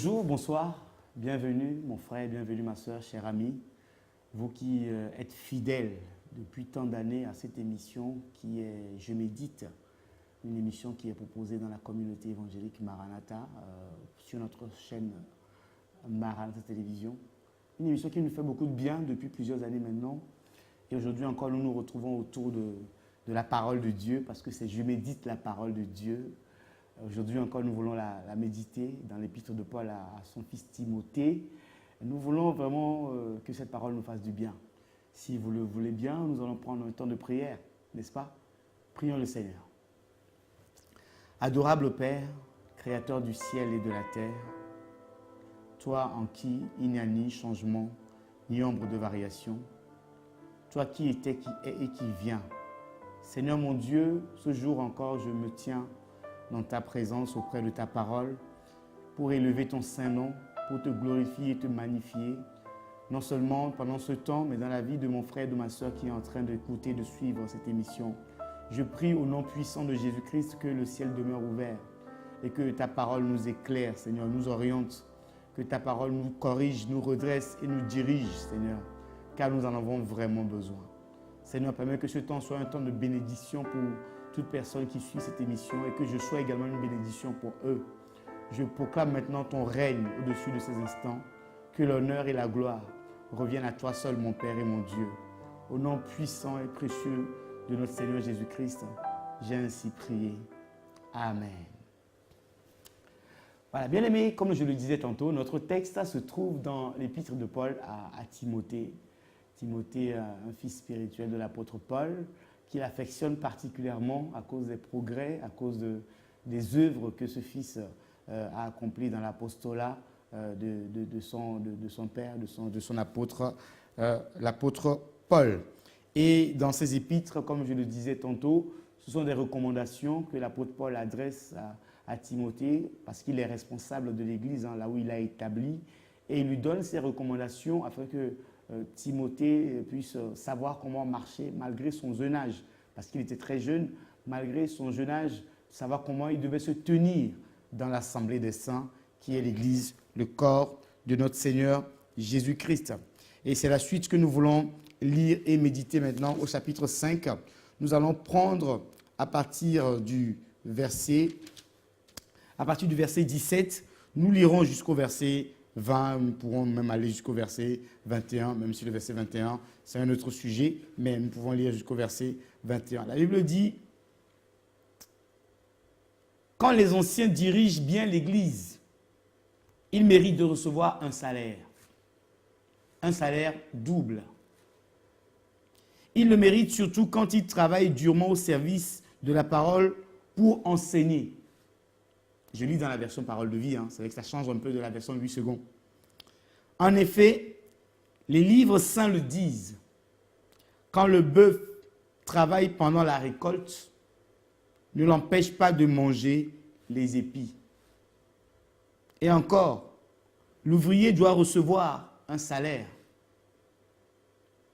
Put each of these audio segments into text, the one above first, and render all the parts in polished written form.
Bonjour, bonsoir, bienvenue mon frère, bienvenue ma soeur, chère amie. Vous qui êtes fidèles depuis tant d'années à cette émission qui est Je médite, une émission qui est proposée dans la communauté évangélique Maranatha sur notre chaîne Maranatha Télévision. Une émission qui nous fait beaucoup de bien depuis plusieurs années maintenant. Et aujourd'hui encore, nous nous retrouvons autour de la parole de Dieu parce que c'est Je médite la parole de Dieu. Aujourd'hui encore, nous voulons la méditer dans l'épître de Paul à son fils Timothée. Nous voulons vraiment que cette parole nous fasse du bien. Si vous le voulez bien, nous allons prendre un temps de prière, n'est-ce pas? Prions le Seigneur. Adorable Père, Créateur du ciel et de la terre, toi en qui il n'y a ni changement, ni ombre de variation, toi qui étais, qui est et qui vient. Seigneur mon Dieu, ce jour encore, je me tiens dans ta présence auprès de ta parole pour élever ton saint nom, pour te glorifier et te magnifier, non seulement pendant ce temps, mais dans la vie de mon frère et de ma soeur qui est en train d'écouter, de suivre cette émission. Je prie au nom puissant de Jésus-Christ que le ciel demeure ouvert et que ta parole nous éclaire, Seigneur, nous oriente, que ta parole nous corrige, nous redresse et nous dirige, Seigneur, car nous en avons vraiment besoin. Seigneur, permets que ce temps soit un temps de bénédiction pour toute personne qui suit cette émission et que je sois également une bénédiction pour eux. Je proclame maintenant ton règne au-dessus de ces instants, que l'honneur et la gloire reviennent à toi seul, mon Père et mon Dieu. Au nom puissant et précieux de notre Seigneur Jésus-Christ, j'ai ainsi prié. Amen. Voilà, bien aimé, comme je le disais tantôt, notre texte se trouve dans l'épître de Paul à Timothée. Timothée, un fils spirituel de l'apôtre Paul, qu'il affectionne particulièrement à cause des progrès, à cause des œuvres que ce fils a accomplies dans l'apostolat de son père, de son apôtre, l'apôtre Paul. Et dans ces épîtres, comme je le disais tantôt, ce sont des recommandations que l'apôtre Paul adresse à Timothée parce qu'il est responsable de l'Église, là où il a établi. Et il lui donne ces recommandations afin que Timothée puisse savoir comment marcher malgré son jeune âge, parce qu'il était très jeune, malgré son jeune âge, savoir comment il devait se tenir dans l'assemblée des saints, qui est l'Église, le corps de notre Seigneur Jésus-Christ. Et c'est la suite que nous voulons lire et méditer maintenant au chapitre 5. Nous allons prendre à partir du verset 17, nous lirons jusqu'au verset 20, nous pourrons même aller jusqu'au verset 21, même si le verset 21, c'est un autre sujet, mais nous pouvons lire jusqu'au verset 21. La Bible dit, « Quand les anciens dirigent bien l'Église, ils méritent de recevoir un salaire double. Ils le méritent surtout quand ils travaillent durement au service de la parole pour enseigner. » Je lis dans la version Parole de vie, c'est vrai que ça change un peu de la version 8 secondes. En effet, les livres saints le disent. Quand le bœuf travaille pendant la récolte, ne l'empêche pas de manger les épis. Et encore, l'ouvrier doit recevoir un salaire.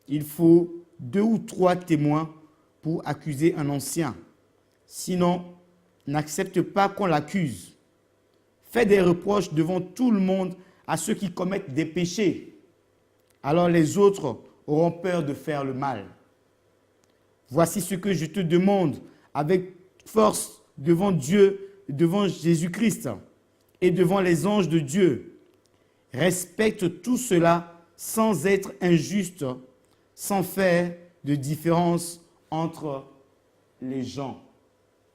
Il faut 2 ou 3 témoins pour accuser un ancien. Sinon, n'accepte pas qu'on l'accuse. Fais des reproches devant tout le monde à ceux qui commettent des péchés. Alors les autres auront peur de faire le mal. Voici ce que je te demande avec force devant Dieu, devant Jésus-Christ et devant les anges de Dieu. Respecte tout cela sans être injuste, sans faire de différence entre les gens.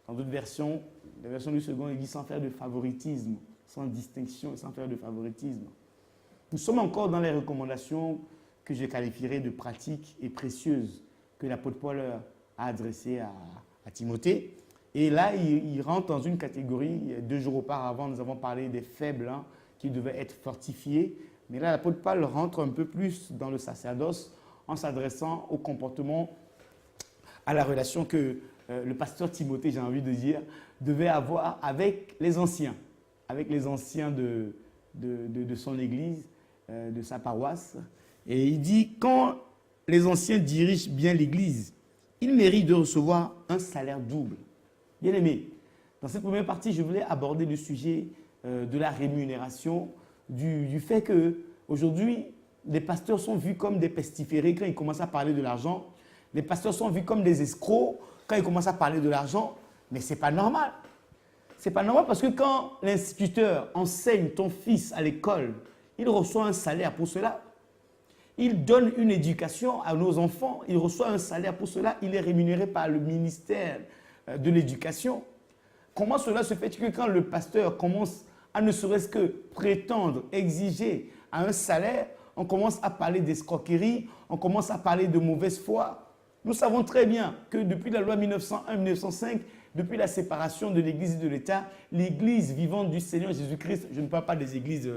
Dans d'autres versions, la version du second, il dit sans faire de favoritisme, sans distinction et sans faire de favoritisme. Nous sommes encore dans les recommandations que je qualifierais de pratiques et précieuses que l'apôtre Paul a adressées à Timothée. Et là, il rentre dans une catégorie. 2 jours auparavant, nous avons parlé des faibles qui devaient être fortifiés. Mais là, l'apôtre Paul rentre un peu plus dans le sacerdoce en s'adressant au comportement, à la relation que le pasteur Timothée, j'ai envie de dire, devait avoir avec les anciens de son église, de sa paroisse. Et il dit, quand les anciens dirigent bien l'église, ils méritent de recevoir un salaire double. Bien aimé, dans cette première partie, je voulais aborder le sujet de la rémunération du fait qu'aujourd'hui, les pasteurs sont vus comme des pestiférés quand ils commencent à parler de l'argent. Les pasteurs sont vus comme des escrocs quand ils commencent à parler de l'argent. Mais ce n'est pas normal. Ce n'est pas normal parce que quand l'instituteur enseigne ton fils à l'école, il reçoit un salaire pour cela. Il donne une éducation à nos enfants, il reçoit un salaire pour cela, il est rémunéré par le ministère de l'Éducation. Comment cela se fait que quand le pasteur commence à ne serait-ce que prétendre, exiger à un salaire, on commence à parler d'escroquerie, on commence à parler de mauvaise foi. Nous savons très bien que depuis la loi 1901-1905, depuis la séparation de l'Église et de l'État, l'Église vivante du Seigneur Jésus-Christ, je ne parle pas des églises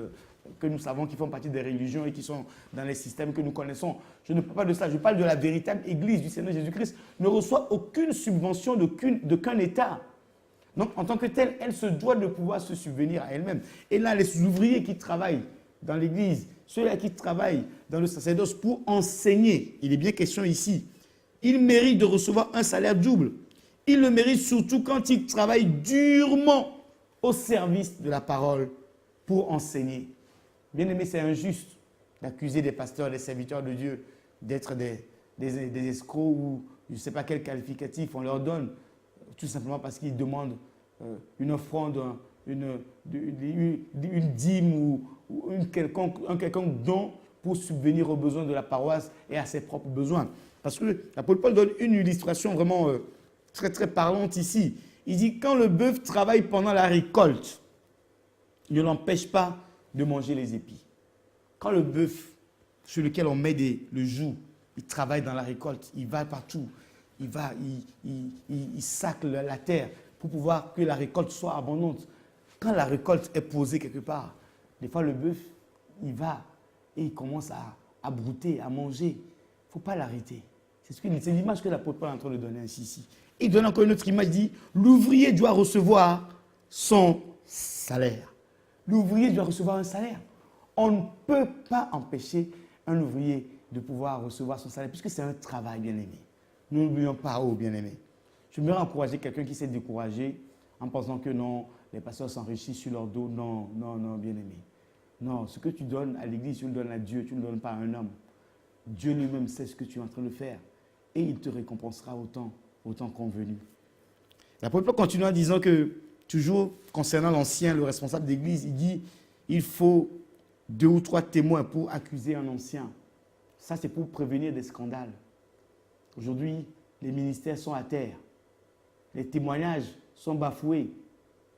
que nous savons qui font partie des religions et qui sont dans les systèmes que nous connaissons. Je ne parle pas de ça, je parle de la véritable Église du Seigneur Jésus-Christ, ne reçoit aucune subvention d'aucun État. Donc, en tant que telle, elle se doit de pouvoir se subvenir à elle-même. Et là, les ouvriers qui travaillent dans l'Église, ceux-là qui travaillent dans le sacerdoce pour enseigner, il est bien question ici, ils méritent de recevoir un salaire double. Ils le méritent surtout quand ils travaillent durement au service de la parole pour enseigner. Bien aimé, c'est injuste d'accuser des pasteurs, des serviteurs de Dieu d'être des escrocs ou je ne sais pas quel qualificatif on leur donne, tout simplement parce qu'ils demandent une offrande, une dîme ou un quelconque don pour subvenir aux besoins de la paroisse et à ses propres besoins. Parce que l'apôtre Paul donne une illustration vraiment très très parlante ici. Il dit, quand le bœuf travaille pendant la récolte, il ne l'empêche pas de manger les épis. Quand le bœuf sur lequel on met le joug, il travaille dans la récolte, il va partout, il sacle la terre pour pouvoir que la récolte soit abondante. Quand la récolte est posée quelque part, des fois le bœuf, il va et il commence à brouter, à manger. Il ne faut pas l'arrêter. C'est l'image que l'apôtre Paul est en train de donner ici. Il donne encore une autre image, il dit, l'ouvrier doit recevoir son salaire. L'ouvrier doit recevoir un salaire. On ne peut pas empêcher un ouvrier de pouvoir recevoir son salaire, puisque c'est un travail, bien-aimé. Nous n'oublions pas, oh bien-aimé. Je voudrais encourager quelqu'un qui s'est découragé en pensant que non, les pasteurs s'enrichissent sur leur dos. Non, non, non, bien-aimé. Non, ce que tu donnes à l'église, tu le donnes à Dieu, tu ne le donnes pas à un homme. Dieu lui-même sait ce que tu es en train de faire et il te récompensera autant convenu. L'apôtre Paul continue en disant que, toujours concernant l'ancien, le responsable d'église, il dit il faut 2 ou 3 témoins pour accuser un ancien. Ça, c'est pour prévenir des scandales. Aujourd'hui, les ministères sont à terre. Les témoignages sont bafoués,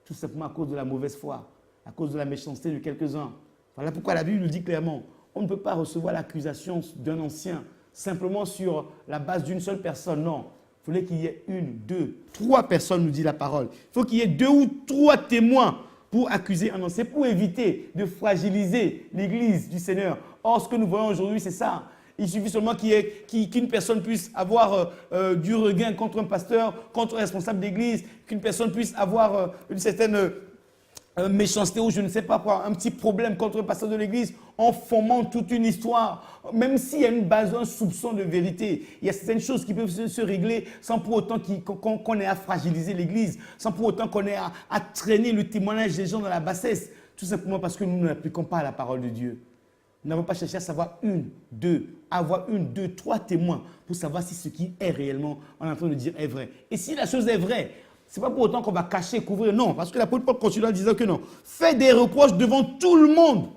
tout simplement à cause de la mauvaise foi, à cause de la méchanceté de quelques-uns. Voilà pourquoi la Bible nous dit clairement, on ne peut pas recevoir l'accusation d'un ancien simplement sur la base d'une seule personne. Non, il fallait qu'il y ait 1, 2, 3 personnes, nous dit la parole. Il faut qu'il y ait 2 ou 3 témoins pour accuser un ancien, pour éviter de fragiliser l'Église du Seigneur. Or, ce que nous voyons aujourd'hui, c'est ça. Il suffit seulement qu'une personne puisse avoir du regain contre un pasteur, contre un responsable d'église, qu'une personne puisse avoir une certaine méchanceté ou je ne sais pas quoi, un petit problème contre un pasteur de l'église, en formant toute une histoire. Même s'il y a une base, un soupçon de vérité, il y a certaines choses qui peuvent se régler sans pour autant qu'on ait à fragiliser l'église, sans pour autant qu'on ait à traîner le témoignage des gens dans la bassesse, tout simplement parce que nous n'appliquons pas la parole de Dieu. Nous n'avons pas cherché à savoir avoir 1, 2, 3 témoins pour savoir si ce qui est réellement, on est en train de dire, est vrai. Et si la chose est vraie, ce n'est pas pour autant qu'on va cacher, couvrir, non. Parce que l'apôtre Paul continue en disant que non. Fais des reproches devant tout le monde.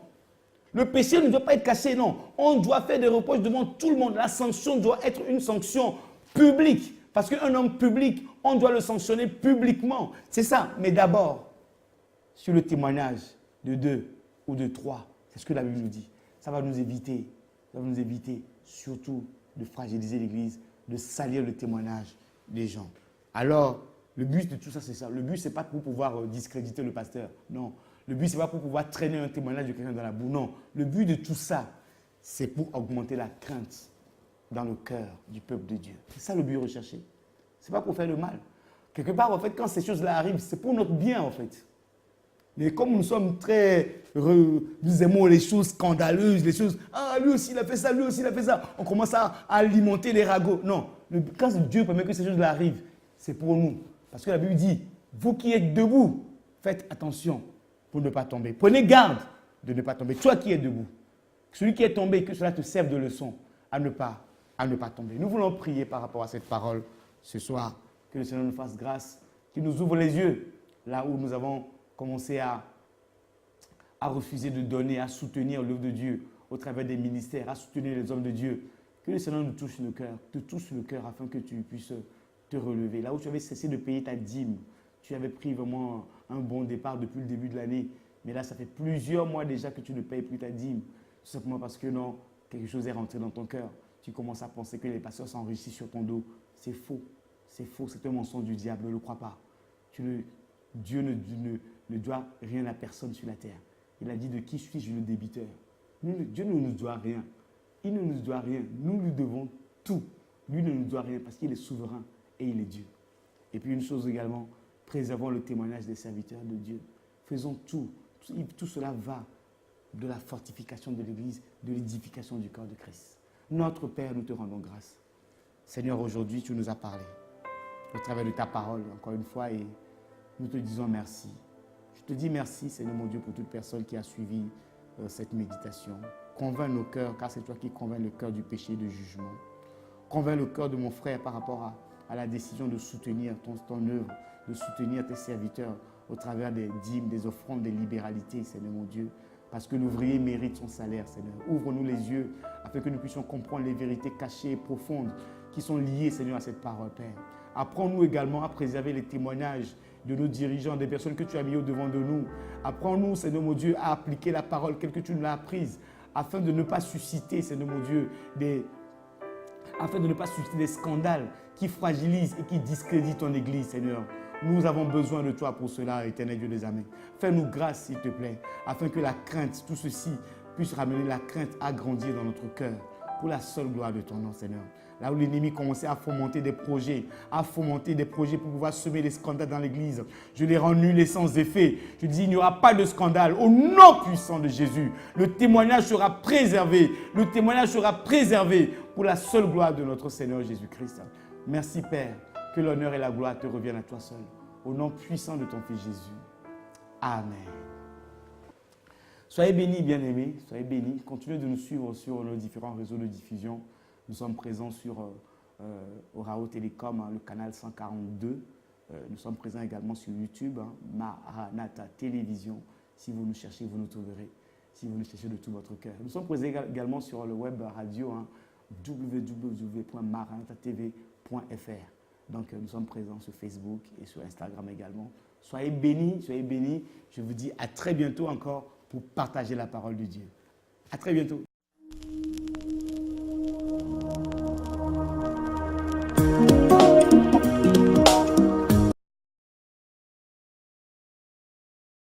Le péché ne doit pas être caché, non. On doit faire des reproches devant tout le monde. La sanction doit être une sanction publique. Parce qu'un homme public, on doit le sanctionner publiquement. C'est ça. Mais d'abord, sur le témoignage de 2 ou de 3, c'est ce que la Bible nous dit. Ça va nous éviter surtout de fragiliser l'Église, de salir le témoignage des gens. Alors, le but de tout ça, c'est ça. Le but, ce n'est pas pour pouvoir discréditer le pasteur. Non. Le but, ce n'est pas pour pouvoir traîner un témoignage de quelqu'un dans la boue. Non. Le but de tout ça, c'est pour augmenter la crainte dans le cœur du peuple de Dieu. C'est ça le but recherché. Ce n'est pas pour faire le mal. Quelque part, en fait, quand ces choses-là arrivent, c'est pour notre bien, en fait. Mais comme nous sommes nous aimons les choses scandaleuses, les choses, ah, lui aussi il a fait ça, lui aussi il a fait ça, on commence à alimenter les ragots. Non, quand Dieu permet que ces choses-là arrivent, c'est pour nous. Parce que la Bible dit, vous qui êtes debout, faites attention pour ne pas tomber. Prenez garde de ne pas tomber. Toi qui es debout, celui qui est tombé, que cela te serve de leçon à ne pas tomber. Nous voulons prier par rapport à cette parole ce soir. Que le Seigneur nous fasse grâce, qu'il nous ouvre les yeux là où nous avons commencé à refuser de donner, à soutenir l'œuvre de Dieu au travers des ministères, à soutenir les hommes de Dieu. Que le Seigneur nous touche le cœur, te touche le cœur afin que tu puisses te relever. Là où tu avais cessé de payer ta dîme, tu avais pris vraiment un bon départ depuis le début de l'année. Mais là, ça fait plusieurs mois déjà que tu ne payes plus ta dîme. Tout simplement parce que non, quelque chose est rentré dans ton cœur. Tu commences à penser que les pasteurs s'enrichissent sur ton dos. C'est faux. C'est faux. C'est un mensonge du diable. Ne le crois pas. Dieu ne doit rien à personne sur la terre. Il a dit de qui suis-je le débiteur. Dieu ne nous doit rien. Il ne nous doit rien. Nous lui devons tout. Lui ne nous doit rien parce qu'il est souverain et il est Dieu. Et puis une chose également, préservons le témoignage des serviteurs de Dieu. Faisons tout. Tout cela va de la fortification de l'Église, de l'édification du corps de Christ. Notre Père, nous te rendons grâce. Seigneur, aujourd'hui, tu nous as parlé au travers de ta parole, encore une fois, et nous te disons merci. Je te dis merci, Seigneur mon Dieu, pour toute personne qui a suivi cette méditation. Convainc nos cœurs, car c'est toi qui convainc le cœur du péché et du jugement. Convainc le cœur de mon frère par rapport à la décision de soutenir ton œuvre, de soutenir tes serviteurs au travers des dîmes, des offrandes, des libéralités, Seigneur mon Dieu. Parce que l'ouvrier mérite son salaire, Seigneur. Ouvre-nous les yeux afin que nous puissions comprendre les vérités cachées et profondes qui sont liées, Seigneur, à cette parole, Père. Apprends-nous également à préserver les témoignages de nos dirigeants, des personnes que tu as mis au-devant de nous. Apprends-nous, Seigneur mon Dieu, à appliquer la parole telle que tu nous l'as apprise, afin de ne pas susciter, Seigneur mon Dieu, des scandales qui fragilisent et qui discréditent ton Église, Seigneur. Nous avons besoin de toi pour cela, éternel Dieu des armées. Fais-nous grâce, s'il te plaît, afin que la crainte, tout ceci, puisse ramener la crainte à grandir dans notre cœur, pour la seule gloire de ton nom, Seigneur. Là où l'ennemi commençait à fomenter des projets pour pouvoir semer des scandales dans l'Église, je les rends nuls et sans effet. Je dis, il n'y aura pas de scandale. Au nom puissant de Jésus, le témoignage sera préservé. Le témoignage sera préservé pour la seule gloire de notre Seigneur Jésus-Christ. Merci, Père. Que l'honneur et la gloire te reviennent à toi seul. Au nom puissant de ton Fils Jésus. Amen. Soyez bénis, bien-aimés. Soyez bénis. Continuez de nous suivre sur nos différents réseaux de diffusion. Nous sommes présents sur Orao Télécom, le canal 142. Nous sommes présents également sur YouTube, Maranatha Télévision. Si vous nous cherchez, vous nous trouverez. Si vous nous cherchez de tout votre cœur. Nous sommes présents également sur le web radio, www.maranathatv.fr. Donc, nous sommes présents sur Facebook et sur Instagram également. Soyez bénis, soyez bénis. Je vous dis à très bientôt encore pour partager la parole de Dieu. À très bientôt.